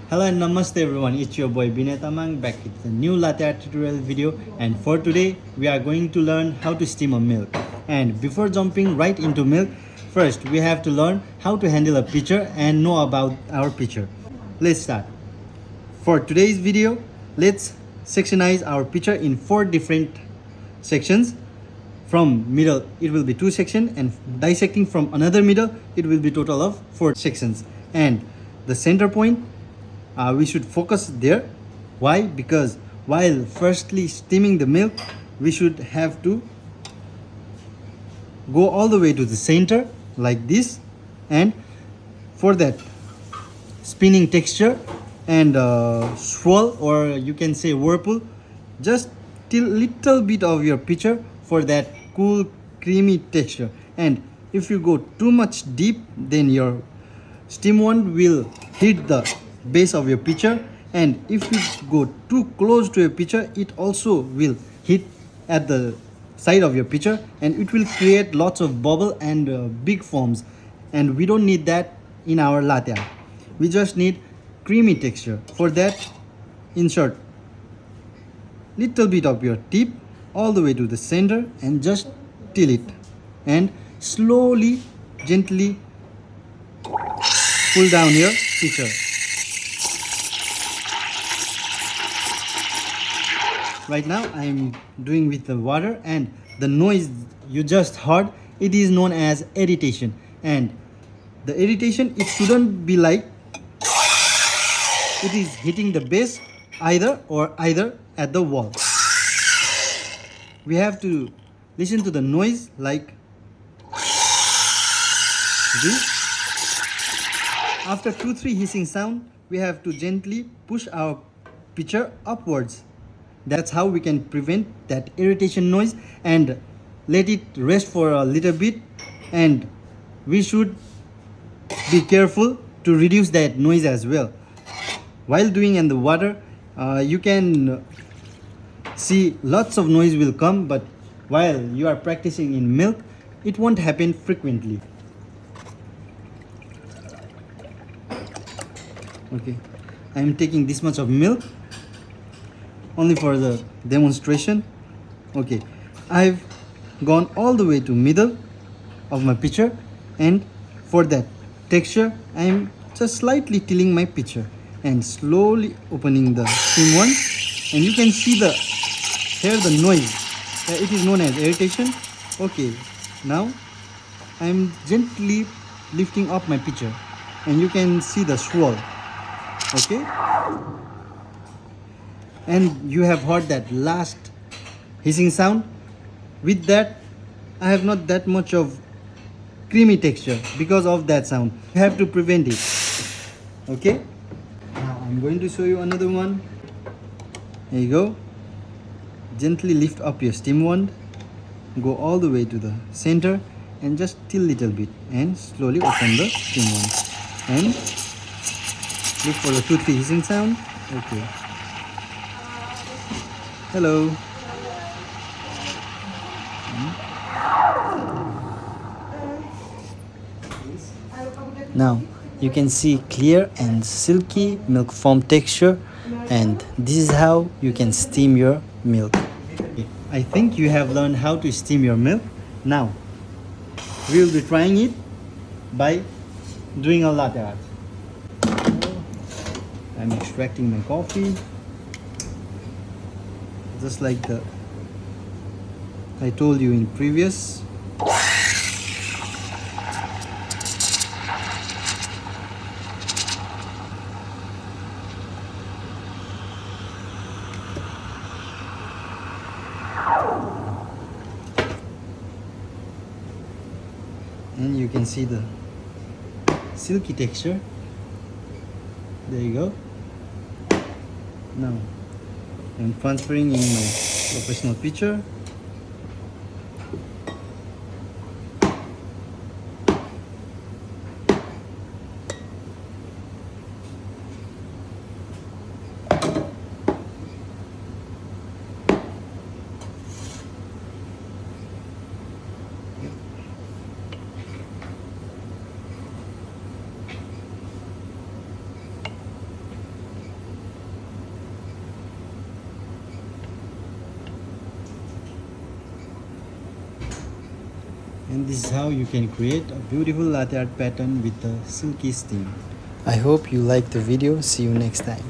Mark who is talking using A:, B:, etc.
A: Hello and namaste everyone, it's your boy Binay Tamang back with a new latte art tutorial video, and for today we are going to learn how to steam a milk. And before jumping right into milk, first we have to learn how to handle a pitcher and know about our pitcher. Let's start. For today's video, let's sectionize our pitcher in 4 different sections. From middle it will be 2 sections, and dissecting from another middle it will be total of 4 sections. And the center point, we should focus there. Why? Because while firstly steaming the milk, we should have to go all the way to the center like this, and for that spinning texture and swirl, or you can say whirlpool, just till little bit of your pitcher for that cool creamy texture. And if you go too much deep, then your steam wand will hit the base of your pitcher, and if you go too close to your pitcher, it also will hit at the side of your pitcher, and it will create lots of bubble and big foams, and we don't need that in our latte art. We just need creamy texture. For that, insert little bit of your tip all the way to the center and just till it, and slowly gently pull down your pitcher. Right now I am doing with the water, and the noise you just heard, it is known as irritation. And the irritation, it shouldn't be like it is hitting the base either at the wall. We have to listen to the noise like this. After 2-3 hissing sound, we have to gently push our pitcher upwards. That's how we can prevent that irritation noise, and let it rest for a little bit. And we should be careful to reduce that noise as well. While doing in the water, you can see lots of noise will come, but while you are practicing in milk, it won't happen frequently. Okay, I am taking this much of milk only for the demonstration. Okay, I've gone all the way to middle of my pitcher, and for that texture I am just slightly tilling my pitcher and slowly opening the steam one, and you can see the noise. It is known as irritation. Okay, now I am gently lifting up my pitcher, and you can see the swirl. Okay, and you have heard that last hissing sound. With that, I have not that much of creamy texture because of that sound. You have to prevent it. Okay, now I'm going to show you another one. There you go. Gently lift up your steam wand, go all the way to the center, and just till little bit, and slowly open the steam wand, and look for the 2-3 hissing sound. Okay. Hello. Now you can see clear and silky milk foam texture, and this is how you can steam your milk. I think you have learned how to steam your milk. Now we will be trying it by doing a latte art. I'm extracting my coffee, just like I told you in previous. And you can see the silky texture. There you go. Now I'm transferring in my professional pitcher. And this is how you can create a beautiful latte art pattern with a silky stem. I hope you liked the video. See you next time.